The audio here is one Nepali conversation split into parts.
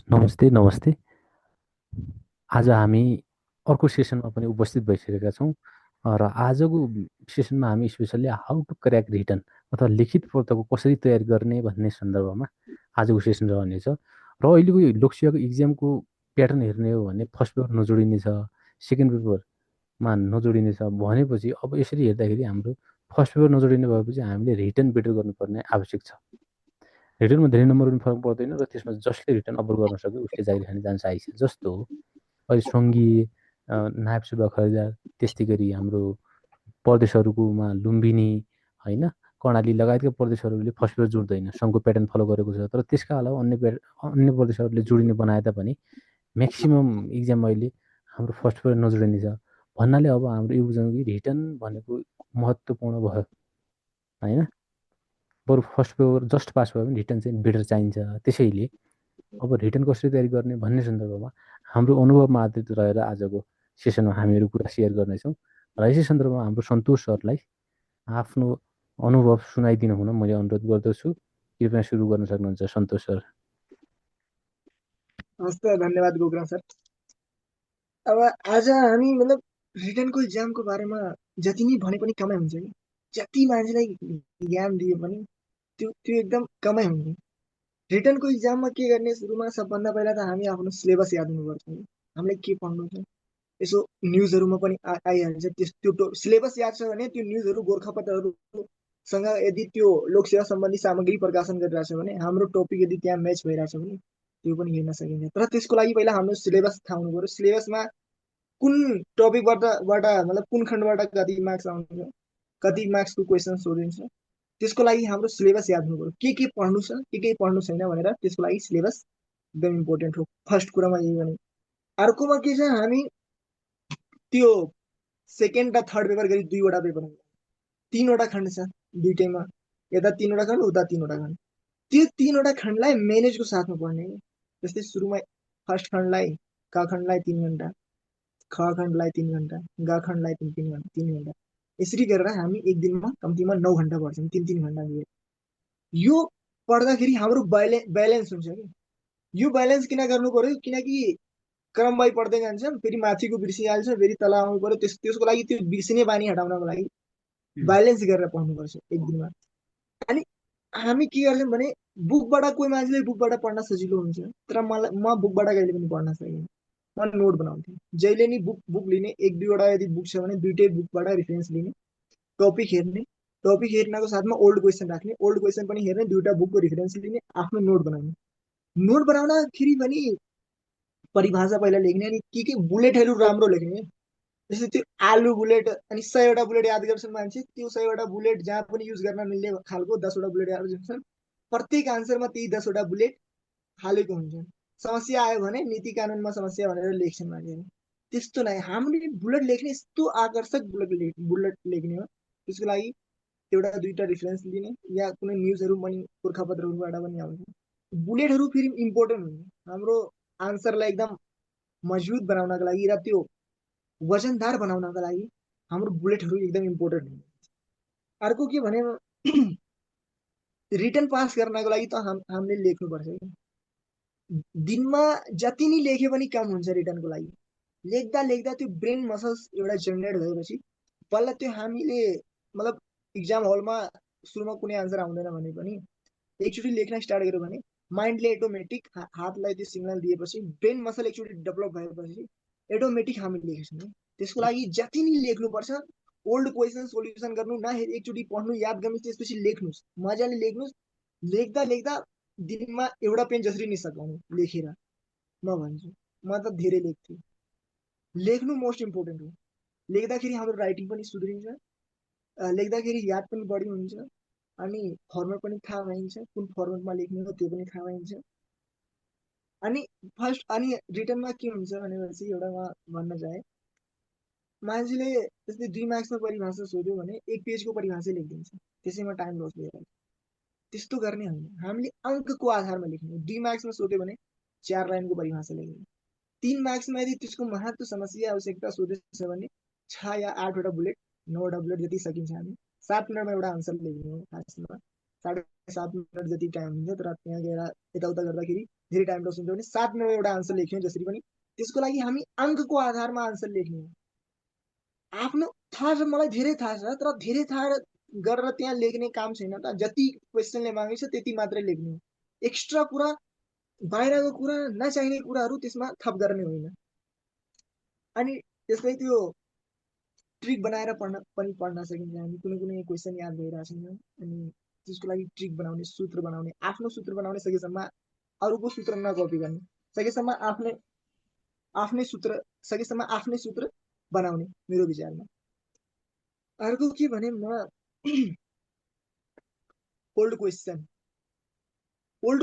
नमस्ते नमस्ते। आज हामी अर्को सेसनमा पनि उपस्थित भइसकेका छौँ र आजको सेसनमा हामी specially how to crack written अथवा लिखित पत्रको कसरी तयार गर्ने भन्ने सन्दर्भमा आजको सेसन रहनेछ। र अहिलेको यो लोकसेवाको इक्जामको प्याटर्न हेर्ने हो भने फर्स्ट पेपर नजोडिने छ, सेकेन्ड पेपरमा नजोडिने छ भनेपछि अब यसरी हेर्दाखेरि हाम्रो फर्स्ट पेपर नजोडिने भएपछि हामीले रिटर्न बेटर गर्नुपर्ने आवश्यक छ। रिटर्नमा धेरै नम्बर पनि फरक पर्दैन र त्यसमा जसले रिटर्न अप्लोड गर्न सक्यो उसले जागिर खाने चान्स आइछ। जस्तो हो अहिले सङ्घीय नायब सुब्बा खरिदार, त्यस्तै गरी हाम्रो प्रदेशहरूकोमा लुम्बिनी होइन, कर्णाली लगायतका प्रदेशहरूले फर्स्ट पेपर जोड्दैन, सङ्घको प्याटर्न फलो गरेको छ। तर त्यसका अलावा अन्य प्रदेशहरूले जोडिने बनाए तापनि म्याक्सिमम् इक्जाम अहिले हाम्रो फर्स्ट पेपर नजोडिने छ भन्नाले अब हाम्रो यो बुझौँ कि रिटर्न भनेको महत्त्वपूर्ण भयो होइन। बरु फर्स्ट पेपर जस्ट पास भयो भने रिटर्न चाहिँ बेटर चाहिन्छ। त्यसैले अब रिटर्न कसरी तयारी गर्ने भन्ने सन्दर्भमा हाम्रो अनुभवमा आधारित रहेर आजको सेसनमा हामीहरू कुरा सेयर गर्नेछौँ र यसै सन्दर्भमा हाम्रो सन्तोष सरलाई आफ्नो अनुभव सुनाइदिनु हुन मैले अनुरोध गर्दछु। कृपया सुरु गर्न सक्नुहुन्छ सन्तोष सर। हस् त, धन्यवाद गोकर्ण सर। अब आज हामी रिटर्नको इक्जामको बारेमा जति नै भने पनि कमै हुन्छ कि जति मान्छेलाई ज्ञान दिए पनि त्यो एकदम कमै हुन्छ। रिटर्नको इक्जाममा के गर्ने, सुरुमा सबभन्दा पहिला त हामी आफ्नो सिलेबस याद हुनुपर्छ कि हामीले के पढ्नु छ। यसो न्युजहरूमा पनि आइहाल्छ, त्यो सिलेबस याद छ भने त्यो न्युजहरू गोर्खापत्रहरूसँग यदि त्यो लोकसेवा सम्बन्धी सामग्री प्रकाशन गरिरहेछ भने हाम्रो टपिक यदि त्यहाँ म्याच भइरहेछ भने त्यो पनि हेर्न सकिन्छ। तर त्यसको लागि पहिला हाम्रो सिलेबस थाहा हुनु पऱ्यो। सिलेबसमा कुन टपिकबाट कुन खण्डबाट कति मार्क्स आउँछ, कति मार्क्सको क्वेसन सोधिन्छ, त्यसको लागि हाम्रो सिलेबस याद हुनु पऱ्यो। के पढ्नु छ, के पढ्नु छैन भनेर त्यसको लागि सिलेबस एकदम इम्पोर्टेन्ट हो। फर्स्ट कुरामा यही भने। अर्कोमा के छ, हामी त्यो सेकेन्ड र थर्ड पेपर गरी दुईवटा पेपर हुन्छ, तीनवटा खण्ड छ दुइटैमा, यता तीनवटा खण्ड उता तीनवटा खण्ड। त्यो तीनवटा खण्डलाई म्यानेजको साथमा पढ्ने। जस्तै सुरुमा फर्स्ट खण्डलाई क खण्डलाई 3 घन्टा, ख खण्डलाई 3 घन्टा, ग खण्डलाई 3 घन्टा, यसरी गरेर हामी एक दिनमा कम्तीमा 9 घन्टा पढ्छौँ, 3-3 घन्टा दिएर। यो पढ्दाखेरि हाम्रो ब्यालेन्स हुन्छ कि यो ब्यालेन्स किन गर्नु पर्यो, किनकि क्रमवाइ पढ्दै जान्छौँ, फेरि माथिको बिर्सिहाल्छ, फेरि तल आउनु पर्यो। त्यसको लागि त्यो बिर्सिने बानी हटाउनको लागि ब्यालेन्स गरेर पढ्नुपर्छ एक दिनमा। अनि हामी के गर्छौँ भने बुकबाट, कोही मान्छेले बुकबाट पढ्न सजिलो हुन्छ, तर म बुकबाट कहिले पनि पढ्न सकिनँ। म नोट बनाउँथेँ जहिले नि बुक लिने, एक दुईवटा यदि बुक छ भने दुइटै बुकबाट रिफरेन्स लिने, टपिक हेर्ने, टपिक हेर्नको साथमा ओल्ड क्वेसन राख्ने, ओल्ड क्वेसन पनि हेर्ने, दुईवटा बुकको रिफरेन्स लिने, आफ्नो नोट बनाउने। नोट बनाउँदाखेरि पनि परिभाषा पहिला लेख्ने, अनि के बुलेटहरू राम्रो लेख्ने। जस्तै त्यो आलु बुलेट, अनि 100वटा बुलेट याद गर्छन् मान्छे, त्यो 100वटा बुलेट जहाँ पनि युज गर्न मिल्ने खालको 10वटा बुलेट याद गर्छन्। प्रत्येक आन्सरमा त्यही 10वटा बुलेट हालेको हुन्छ। समस्या आयो भने नीति कानुनमा समस्या भनेर लेख्छन् मान्छेहरू। त्यस्तो नै हामीले बुलेट लेख्ने, यस्तो आकर्षक बुलेट लेख्ने हो। त्यसको लागि एउटा दुईवटा रिफरेन्स लिने, या कुनै न्युजहरू पनि गोर्खापत्रहरूबाट पनि आउँछ। बुलेटहरू फेरि इम्पोर्टेन्ट हुन्छ हाम्रो आन्सरलाई एकदम मजबुत बनाउनका लागि र त्यो वजनदार बनाउनका लागि हाम्रो बुलेटहरू एकदम इम्पोर्टेन्ट हुन्छ। अर्को के भने रिटर्न पास गर्नको लागि त हामीले लेख्नुपर्छ कि दिनमा जति नै लेखे पनि कम हुन्छ। रिटर्नको लागि लेख्दा लेख्दा त्यो ब्रेन मसल्स एउटा जेनेरेट भएपछि बल्ल त्यो हामीले इक्जाम हलमा सुरुमा कुनै आन्सर आउँदैन भने पनि एकचोटि लेख्न स्टार्ट गर्यो भने माइन्डले एटोमेटिक हातलाई त्यो सिग्नल दिएपछि, ब्रेन मसल एकचोटि डेभलप भएपछि एटोमेटिक हामी लेख्छौँ। त्यसको लागि जति नै लेख्नुपर्छ, ओल्ड क्वेसन सोल्युसन गर्नु न, एकचोटि पढ्नु, याद गर्नु, त्यसपछि लेख्नुहोस्, मजाले लेख्नुहोस्। लेख्दा लेख्दा दिनमा एउटा पेन जसरी नि सकाउनु लेखेर। म भन्छु, म त धेरै लेख्थेँ। लेख्नु मोस्ट इम्पोर्टेन्ट हो। लेख्दाखेरि हाम्रो राइटिङ पनि सुध्रिन्छ, लेख्दाखेरि याद पनि बढी हुन्छ, अनि फर्मेट पनि थाहा भइन्छ, कुन फर्मेटमा लेख्ने हो त्यो पनि थाहा भइन्छ। अनि रिटर्नमा के हुन्छ भनेपछि एउटा म भन्न चाहे, मान्छेले जस्तै 2 मार्क्समा परिभाषा सोध्यो भने 1 पेजको परिभाषा लेखिदिन्छ, त्यसैमा टाइम लस भइरहेको। त्यस्तो गर्ने होइन, हामीले अङ्कको आधारमा लेख्ने। 2 मार्क्समा सोध्यो भने 4 लाइनको परिभाषा लेख्ने। 3 मार्क्समा यदि त्यसको महत्त्व, समस्या, आवश्यकता सोधेछ भने 6 या 8वटा बुलेट, 9वटा बुलेट जति सकिन्छ हामी 7 मिनटमा एउटा आन्सर लेख्ने हो। खासमा 7.5 मिनट जति टाइम हुन्छ, तर त्यहाँ गएर यताउता गर्दाखेरि धेरै टाइम लस हुन्छ भने 7 मा एउटा आन्सर लेख्यौँ जसरी पनि, त्यसको लागि हामी अङ्कको आधारमा आन्सर लेख्ने हो। आफ्नो थाहा छ, मलाई धेरै थाहा छ, तर धेरै थाहा गरेर त्यहाँ लेख्ने काम छैन त। जति क्वेसनले मागेको छ त्यति मात्रै लेख्ने हो। एक्स्ट्रा कुरा, बाहिरको कुरा, नचाहिने कुराहरू त्यसमा थप गर्ने होइन। अनि त्यसलाई त्यो ट्रिक बनाएर पनि पढ्न सकिन्छ। हामी कुनै कुनै क्वेसन याद भइरहेको छैन, अनि त्यसको लागि ट्रिक बनाउने, सूत्र बनाउने, आफ्नो सूत्र बनाउने, सकेसम्म अरूको सूत्र नकपी गर्ने, सकेसम्म आफ्नै सूत्र बनाउने मेरो विचारमा। अर्को के भने म ओल्ड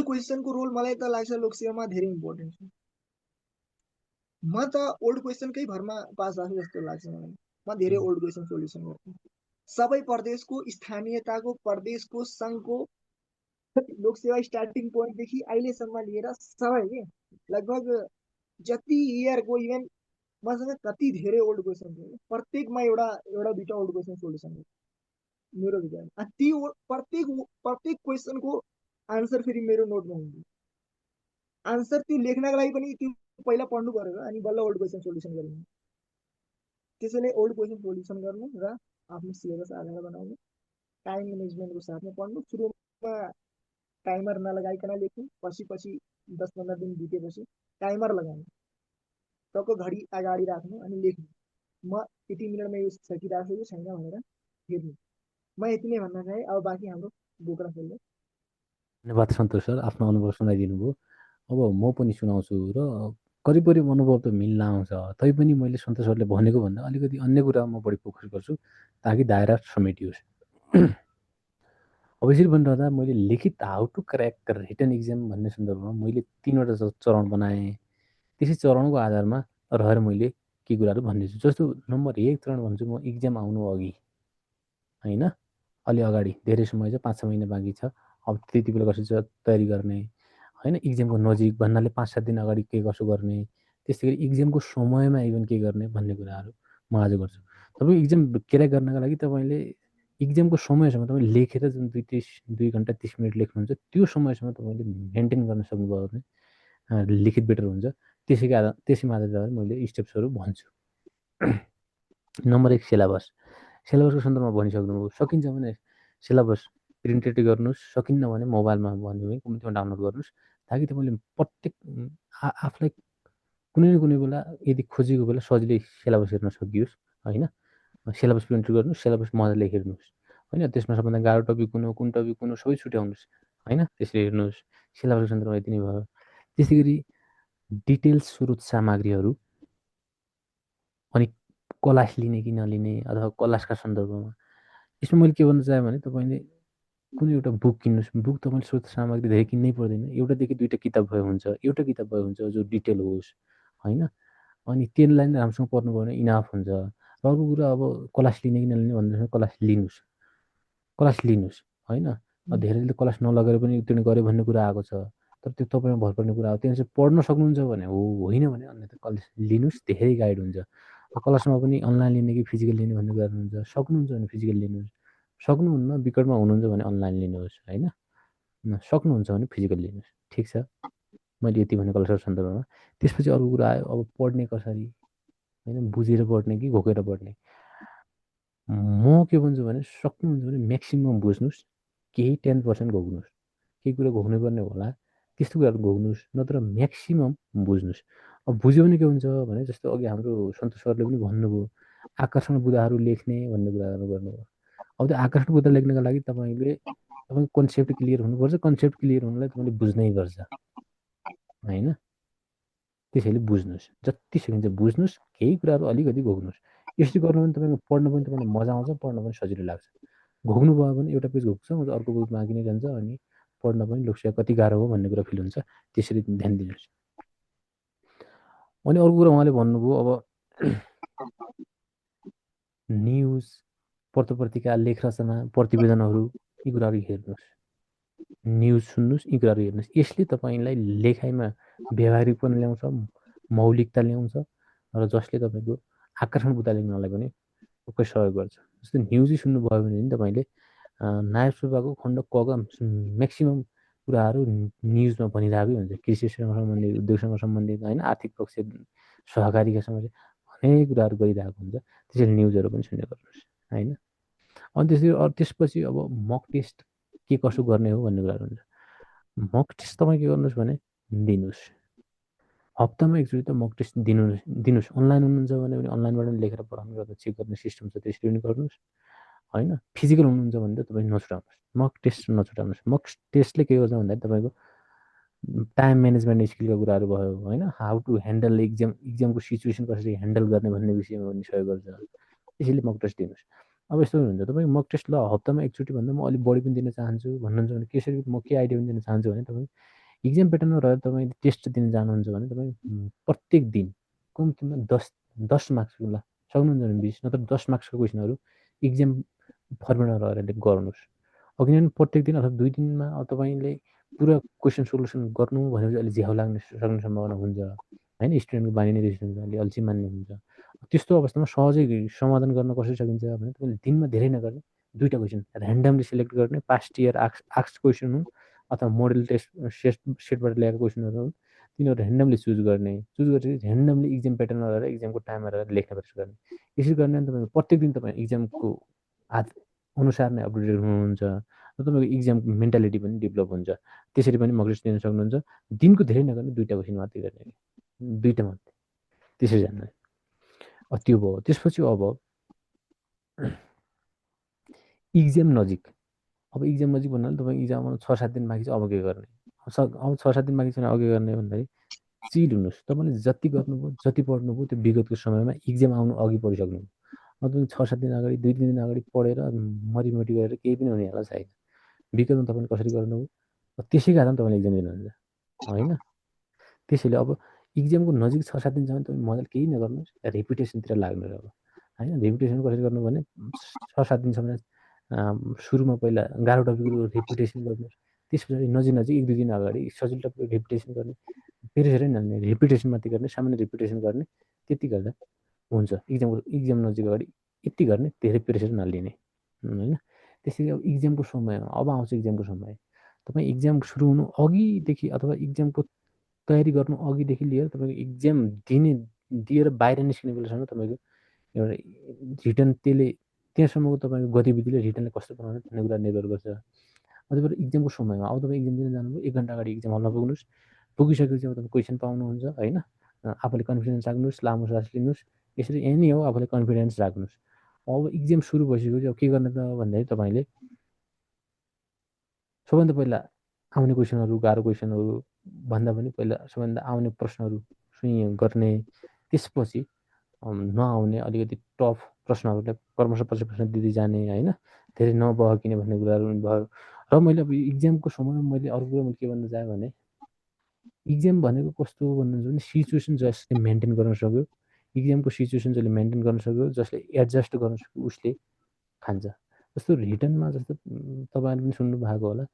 क्वेसनको रोल मलाई त लाग्छ लोकसेवामा धेरै इम्पोर्टेन्ट छ। म त ओल्ड क्वेसनकै भरमा पास भएको जस्तो लाग्छ मलाई। म धेरै ओल्ड क्वेसन सोल्युसन गर्छु। सबै प्रदेशको, स्थानीयताको, प्रदेशको, सङ्घको लोकसेवा स्टार्टिङ पोइन्टदेखि अहिलेसम्म लिएर सबै के लगभग जति इयरको, इभन मसँग कति धेरै ओल्ड क्वेसन थियो, प्रत्येकमा एउटा दुईवटा ओल्ड क्वेसन सोल्युसन मेरो विचारमा। ती प्रत्येक क्वेसनको आन्सर फेरि मेरो नोटमा हुन्छ। आन्सर त्यो लेख्नको लागि पनि त्यो पहिला पढ्नु पऱ्यो, अनि बल्ल ओल्ड क्वेसन सोल्युसन गर्नु। त्यसैले ओल्ड क्वेसन सोल्युसन गर्नु र आफ्नो सिलेबस आधार बनाउनु, टाइम म्यानेजमेन्टको साथमा पढ्नु। सुरुमा टाइमर नलगाइकन लेख्नु, पछि 10-15 दिन बितेपछि टाइमर लगाउनु, टक्क घडी अगाडि राख्नु अनि लेख्नु। म यति मिनटमा यो सकिरहेको छैन भनेर हेर्नु। म यति नै भन्न चाहेँ। अब बाँकी हाम्रो बोक्रा खेल्नु। धन्यवाद सन्तोष सर, आफ्नो अनुभव सुनाइदिनु भयो। अब म पनि सुनाउँछु र करिब करिब अनुभव त मिल्न आउँछ, तैपनि मैले सन्तोष सरले भनेको भन्दा अलिकति अन्य कुरामा म बढी फोकस गर्छु ताकि दायरा समेटियोस्। अब यसरी भनिरहँदा मैले लिखित how to crack written exam भन्ने सन्दर्भमा मैले 3वटा चरण बनाएँ। त्यसै चरणको आधारमा रहेर मैले के कुराहरू भन्दैछु। जस्तो नम्बर 1 चरण भन्छु म, इक्जाम आउनु अघि, होइन, अलि अगाडि, धेरै समय छ, 5-6 महिना बाँकी छ। अब त्यति बेला कसरी तयारी गर्ने, होइन, इक्जामको नजिक भन्नाले 5-7 दिन अगाडि के कसो गर्ने, त्यस्तै गरी इक्जामको समयमा इभन के गर्ने भन्ने कुराहरू म आज गर्छु। तपाईँ इक्जाम क्र्याक गर्नका लागि तपाईँले इक्जामको समयसम्म तपाईँ लेखेर जुन 2 घन्टा 30 मिनट लेख्नुहुन्छ, त्यो समयसम्म तपाईँले मेन्टेन गर्न सक्नुभयो भने लिखित बेटर हुन्छ। त्यसैमा आधार मैले स्टेप्सहरू भन्छु। Number 1 syllabus. सिलेबसको सन्दर्भमा भनिसक्नुभयो। सकिन्छ भने सिलेबस प्रिन्टेड गर्नुहोस्, सकिन्न भने मोबाइलमा भन्यो भने कम्प्युटरमा डाउनलोड गर्नुहोस्, ताकि तपाईँले प्रत्येक आफूलाई कुनै न कुनै बेला यदि खोजेको बेला सजिलै सिलेबस हेर्न सकियोस्, होइन। सिलेबस प्रिन्ट गर्नुहोस्, सिलेबस मजाले हेर्नुहोस्, होइन। त्यसमा सबभन्दा गाह्रो टपिक कुन टपिक कुन सबै छुट्याउनुहोस्, होइन। त्यसरी हेर्नुहोस्। सिलेबसको सन्दर्भमा यति नै भयो। त्यसै गरी डिटेल्स स्रोत सामग्रीहरू, अनि क्लास लिने कि नलिने अथवा क्लासका सन्दर्भमा, यसमा मैले के भन्न चाहेँ भने तपाईँले कुनै एउटा बुक किन्नुहोस्। बुक तपाईँले स्रोत सामग्री धेरै किन्नै पर्दैन। एउटादेखि 2टा किताब भए हुन्छ, एउटा किताब भए हुन्छ जो डिटेल होस्, होइन। अनि त्यसलाई नै राम्रोसँग पढ्नुभयो भने इनाफ हुन्छ। र अर्को कुरा, अब क्लास लिने कि नलिने भन्दैछ, क्लास लिनुहोस्, होइन। धेरैले क्लास नलगेर पनि उत्तीर्ण गर्यो भन्ने कुरा आएको छ, तर त्यो तपाईँमा भर पर्ने कुरा हो। त्यहाँ चाहिँ पढ्न सक्नुहुन्छ भने हो, होइन भने अन्य त क्लास लिनुहोस्, धेरै गाइड हुन्छ। क्लासमा पनि अनलाइन लिने कि फिजिकल लिने भन्ने कुरा हुन्छ। सक्नुहुन्छ भने फिजिकल लिनुहोस्, सक्नुहुन्न, विकटमा हुनुहुन्छ भने अनलाइन लिनुहोस्, होइन। सक्नुहुन्छ भने फिजिकल लिनुहोस्। ठिक छ, मैले यति भने क्लासको सन्दर्भमा। त्यसपछि अर्को कुरा आयो, अब पढ्ने कसरी, होइन, बुझेर पढ्ने कि घोकेर पढ्ने। म के भन्छु भने सक्नुहुन्छ भने म्याक्सिमम् बुझ्नुहोस्, केही 10% घोक्नुहोस्। केही कुरा घोक्नुपर्ने होला त्यस्तो कुराहरू घोक्नुहोस्, नत्र म्याक्सिमम् बुझ्नुहोस्। अब बुझ्यो भने के हुन्छ भने, जस्तो अघि हाम्रो सन्तोष सरले पनि भन्नुभयो, आकर्षण बुदाहरू लेख्ने भन्ने कुराहरू गर्नुभयो। अब त्यो आकर्षण बुदा लेख्नको लागि तपाईँको कन्सेप्ट क्लियर हुनुपर्छ। कन्सेप्ट क्लियर हुनुलाई तपाईँले बुझ्नै पर्छ, होइन। त्यसैले बुझ्नुहोस्, जति सकिन्छ बुझ्नुहोस्, केही कुराहरू अलिकति घोक्नुहोस्। यसरी गर्नु भने तपाईँको पढ्न पनि तपाईँलाई मजा आउँछ, पढ्न पनि सजिलो लाग्छ। घोक्नु भयो भने एउटा पेज घोक्छ, अर्को पेज बाँकी नै जान्छ, अनि पढ्न पनि लोकसेवा कति गाह्रो हो भन्ने कुरा फिल हुन्छ। त्यसरी ध्यान दिनुहोस्। अनि अर्को कुरा उहाँले भन्नुभयो, अब न्युज, पत्र-पत्रिका, लेख रचना, प्रतिवेदनहरू, यी कुराहरू हेर्नुहोस्। न्युज सुन्नुहोस्, यी कुराहरू हेर्नुहोस्। यसले तपाईँलाई लेखाइमा व्यावहारिकपन ल्याउँछ, मौलिकता ल्याउँछ, र जसले तपाईँको आकर्षण बुदा लेख्नलाई पनि पक्कै सहयोग गर्छ। जस्तै न्युजै सुन्नुभयो भने तपाईँले नायब सुब्बाको खण्ड कका म्याक्सिमम् कुराहरू न्युजमा भनिरहेकै हुन्छ। कृषिसँग सम्बन्धित, उद्योगसँग सम्बन्धित, होइन, आर्थिक पक्ष, सहकारीका समस्या, अनेक कुराहरू गरिरहेको हुन्छ। त्यसैले न्युजहरू पनि सुन्ने गर्नुहोस्, होइन। अनि त्यसपछि अब मक टेस्ट के कसो गर्ने हो भन्ने कुराहरू हुन्छ। मक टेस्ट तपाईँ के गर्नुहोस् भने दिनुहोस्। हप्तामा एकचोटि त मक टेस्ट दिनुहोस्। अनलाइन हुनुहुन्छ भने पनि अनलाइनबाट पनि लेखेर पठाउनु, गर्दा चेक गर्ने सिस्टम छ, त्यसरी पनि गर्नुहोस्, होइन। फिजिकल हुनुहुन्छ भने त तपाईँ नछुटाउनुहोस्, मक टेस्ट नछुटाउनुहोस्। मक टेस्टले के गर्छ भन्दाखेरि तपाईँको टाइम म्यानेजमेन्ट स्किलको कुराहरू भयो, होइन, हाउ टु ह्यान्डल इक्जामको सिचुएसन कसरी ह्यान्डल गर्ने भन्ने विषयमा पनि सहयोग गर्छ। त्यसैले मक टेस्ट दिनुहोस्। अब यस्तो हुन्छ, तपाईँ मक टेस्ट ल हप्तामा एकचोटि भन्दा म अलिक बढी पनि दिन चाहन्छु भन्नुहुन्छ भने कसरी, म के आइडिया पनि दिन चाहन्छु भने तपाईँ इक्जाम प्याटर्नमा रहेर तपाईँले टेस्ट दिन जानुहुन्छ भने तपाईँ प्रत्येक दिन कम्तीमा 10 मार्क्सको, ल सक्नुहुन्छ भने 20 नत्र 10 मार्क्सको क्वेसनहरू इक्जाम फर्मेटमा रहेर गर्नुहोस्। किनभने प्रत्येक दिन अथवा 2 दिनमा तपाईँले पुरा क्वेसन सोल्युसन गर्नु भनेपछि अलिक झ्याउ सक्ने सम्भावना हुन्छ, होइन। स्टुडेन्टको बानी नै त्यस्तो हुन्छ, अलिक अल्छी मान्ने हुन्छ। त्यस्तो अवस्थामा सहजै समाधान गर्न कसरी सकिन्छ भने तपाईँले दिनमा धेरै नगर्ने 2टा क्वेसन ऱ्यान्डमली सिलेक्ट गर्ने, पास्ट इयर आक्स क्वेसन हुन् अथवा मोडल टेस्ट सेटबाट ल्याएको क्वेसनहरू हुन्, तिनीहरू ऱ्यान्डमली चुज गरेपछि ऱ्यान्डमली इक्जाम प्याटर्नमा रहेर इक्जामको टाइममा रहेर लेख्ने प्रयास गर्ने। यसरी गर्ने भने तपाईँको प्रत्येक दिन तपाईँ इक्जामको अनुसार नै अपडेटेड हुनुहुन्छ र तपाईँको इक्जामको मेन्टालिटी पनि डेभलप हुन्छ। त्यसरी पनि मक टेस्ट दिन सक्नुहुन्छ। दिनको धेरै नगर्ने 2टा क्वेसन मात्रै गर्ने, 2टा मात्रै, त्यसरी जान्नु। त्यो भयो। त्यसपछि अब इक्जाम नजिक, अब इक्जाम नजिक भन्नाले तपाईँ इक्जाम 6-7 दिन बाँकी छ, अब के गर्ने? अब 6-7 दिन बाँकी छ भने अब के गर्ने भन्दाखेरि चिल हुनुहोस्। तपाईँले जति गर्नुभयो, जति पढ्नुभयो त्यो विगतको समयमा इक्जाम आउनु अघि पढिसक्नुभयो। अब तपाईँ 6-7 दिन अगाडि, 2-3 दिन अगाडि पढेर मरिमटी गरेर केही पनि हुनेवाला छैन। विगतमा तपाईँले कसरी गर्नुभयो त्यसैको आधारमा तपाईँले इक्जाम दिनुहुन्छ, होइन। त्यसैले अब इक्जामको नजिक 6-7 दिन छ भने तपाईँ मजाले केही नगर्नुहोस्, रेपुटेसनतिर लाग्नुहोस्। अब होइन, रेपुटेसन कसरी गर्नु भने 6-7 दिनसम्म सुरुमा पहिला गाह्रो टपिकको रेपुटेसन गर्नुहोस्। त्यस पछाडि नजिक 1-2 दिन अगाडि सजिलो टपिकको रेपुटेसन गर्ने, प्रेसरै नलिने, रेपुटेसन मात्रै गर्ने, सामान्य रेपुटेसन गर्ने। त्यति गर्दा हुन्छ। इक्जाम नजिक अगाडि यति गर्ने, धेरै प्रेसर नलिने, होइन। त्यसरी अब इक्जामको समयमा, अब आउँछ इक्जामको समय, तपाईँ इक्जाम सुरु हुनु अघिदेखि अथवा इक्जामको तयारी गर्नु अघिदेखि लिएर तपाईँको इक्जाम दिएर बाहिर निस्किने बेलासम्म तपाईँको एउटा रिटर्न, त्यहाँसम्मको तपाईँको गतिविधिले रिटर्नले कस्तो बनाउने भन्ने कुरा निर्भर गर्छ। अझ इक्जामको समयमा अब तपाईँ इक्जाम दिन जानुभयो, 1 घन्टा अगाडि इक्जाम हलमा पुग्नुहोस्। पुगिसकेपछि अब तपाईँ क्वेसन पाउनुहुन्छ, होइन। आफूले कन्फिडेन्स राख्नुहोस्, लामो सास लिनुहोस्। यसरी एनी हो, आफूले कन्फिडेन्स राख्नुहोस्। अब इक्जाम सुरु भइसकेपछि अब के गर्ने त भन्दाखेरि तपाईँले सबभन्दा पहिला आउने क्वेसनहरू, गाह्रो क्वेसनहरू भन्दा पनि पहिला सबभन्दा आउने प्रश्नहरू गर्ने। त्यसपछि नआउने अलिकति टफ प्रश्नहरूलाई क्रमशः पछि प्रश्न दिँदै जाने, होइन। धेरै नबहकिने भन्ने कुराहरू भयो। र मैले अब इक्जामको समयमा मैले अर्को कुरा मैले के भन्न चाहेँ भने इक्जाम भनेको कस्तो भन्नुहुन्छ भने सिचुएसन जसले मेन्टेन गर्न सक्यो, इक्जामको सिचुएसन जसले मेन्टेन गर्न सक्यो, जसले एडजस्ट गर्न सक्यो उसले खान्छ। जस्तो रिटर्नमा जस्तो तपाईँहरूले पनि सुन्नु भएको होला,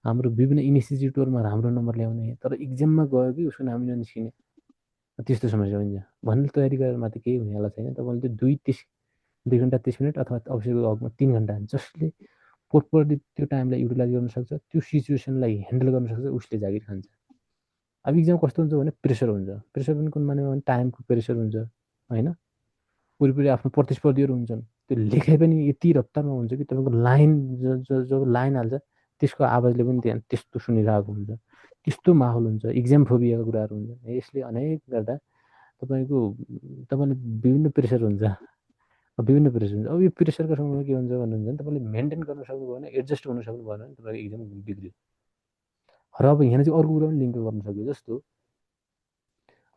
हाम्रो विभिन्न इन्स्टिच्युटहरूमा राम्रो नम्बर ल्याउने तर इक्जाममा गयो कि उसको नाम ननिस्किने, त्यस्तो समस्या हुन्छ। भन्ने तयारी गरेर मात्रै केही हुनेवाला छैन। तपाईँले त्यो 2 घन्टा 30 मिनट अथवा अवश्यको हकमा 3 घन्टा जसले प्रोपरली त्यो टाइमलाई युटिलाइज गर्न सक्छ, त्यो सिचुएसनलाई ह्यान्डल गर्न सक्छ, उसले जागिर खान्छ। अब इक्जाम कस्तो हुन्छ भने प्रेसर हुन्छ। प्रेसर पनि कुन मानेमा भने टाइमको प्रेसर हुन्छ, होइन। वरिपरि आफ्नो प्रतिस्पर्धीहरू हुन्छन्, त्यो लेखाइ पनि यति रफ्तारमा हुन्छ कि तपाईँको लाइन जब लाइन हाल्छ त्यसको आवाजले पनि त्यहाँ त्यस्तो सुनिरहेको हुन्छ। त्यस्तो माहौल हुन्छ, इक्जाम फोबियाको कुराहरू हुन्छ। यसले अनेक गर्दा तपाईँले विभिन्न प्रेसर हुन्छ, अब यो प्रेसरको समयमा के हुन्छ भन्नुहुन्छ भने तपाईँले मेन्टेन गर्न सक्नुभयो भने, एडजस्ट हुन सक्नुभयो भने तपाईँको इक्जाम बिग्रियो। र अब यहाँ चाहिँ अर्को कुरा पनि लिङ्क गर्न सक्यो। जस्तो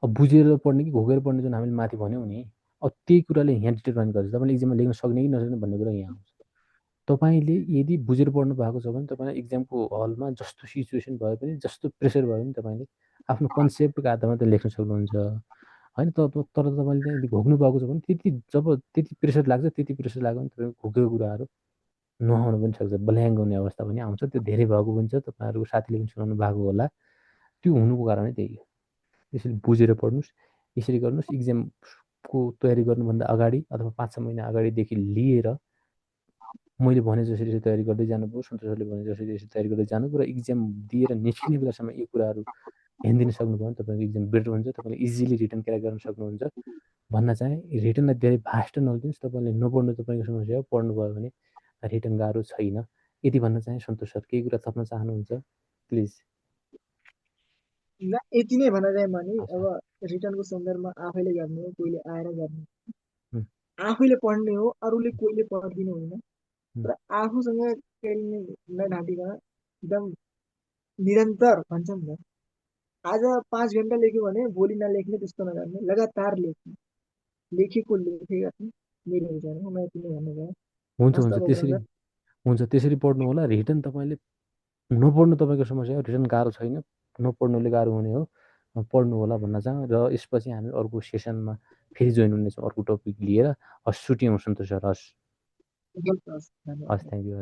अब बुझेर पढ्ने कि घोकेर पढ्ने जुन हामीले माथि भन्यौँ नि, अब त्यही कुराले यहाँ डिटरमाइन गर्छ तपाईँले इक्जाममा लेख्न सक्ने कि नसक्ने भन्ने कुरा यहाँ आउँछ। तपाईँले यदि बुझेर पढ्नु भएको छ भने तपाईँलाई इक्जामको हलमा जस्तो सिचुएसन भए पनि, जस्तो प्रेसर भए पनि तपाईँले आफ्नो कन्सेप्टको आधारमा त लेख्न सक्नुहुन्छ, होइन। तर तपाईँले त्यहाँ घोक्नु भएको छ भने त्यति प्रेसर लाग्छ, त्यति प्रेसर लाग्यो भने तपाईँको घोकेको कुराहरू नआउनु पनि सक्छ, ब्ल्याङ्क हुने अवस्था पनि आउँछ। त्यो धेरै भएको पनि छ, तपाईँहरूको साथीले पनि सुनाउनु भएको होला। त्यो हुनुको कारणै त्यही हो। यसरी बुझेर पढ्नुहोस्, यसरी गर्नुहोस्। इक्जामको तयारी गर्नुभन्दा अगाडि अथवा 5-6 महिना अगाडिदेखि लिएर मैले भने जसरी यसरी तयारी गर्दै जानुभयो, सन्तोष सरले भने जसरी यसरी तयारी गर्दै जानुभयो र इक्जाम दिएर निस्किने बेलासम्म यी कुराहरू ध्यान दिन सक्नुभयो भने तपाईँको इक्जाम बेटर हुन्छ, तपाईँले इजिली रिटर्न क्र्याक गर्न सक्नुहुन्छ भन्न चाहे। रिटर्नलाई धेरै भास्ट नलिदिनुहोस्, तपाईँले नपढ्नु तपाईँको समस्या हो, पढ्नुभयो भने रिटर्न गाह्रो छैन, यति भन्न चाहे। सन्तोष सर केही कुरा थप्न चाहनुहुन्छ प्लिज? यति नै भन्न चाहे भने अब हजुर। रिटर्नको सन्दर्भमा आफैले गर्ने हो, कोहीले आएर गर्ने, हुँ, आफैले पढ्ने हो, अरूले कोहीले पढिदिनु होइन। हुँ, र आफूसँग नढाँटिकन एकदम निरन्तर भन्छ नि त, आज 5 घन्टा लेख्यो भने भोलि नलेख्ने त्यस्तो नगर्ने, लगातार लेख्ने, लेखेको लेखे गर्ने मेरो विचारमा। म यति नै भन्नु भयो। हुन्छ हस् त हुन्छ प्रोग्राम त्यसरी सर। हुन्छ त्यसरी पढ्नु होला। रिटर्न तपाईँले नपढ्नु तपाईँको समस्या हो, रिटर्न गाह्रो छैन, नपढ्नुले गाह्रो हुने हो, पढ्नु होला भन्न चाहँ। र यसपछि हामी अर्को सेसनमा फेरि जोइन हुनेछौँ अर्को टपिक लिएर। हस्, छुट्यौँ सन्तोष सर। हस् हस्, धन्यवाद। हस्, थ्याङ्क यू।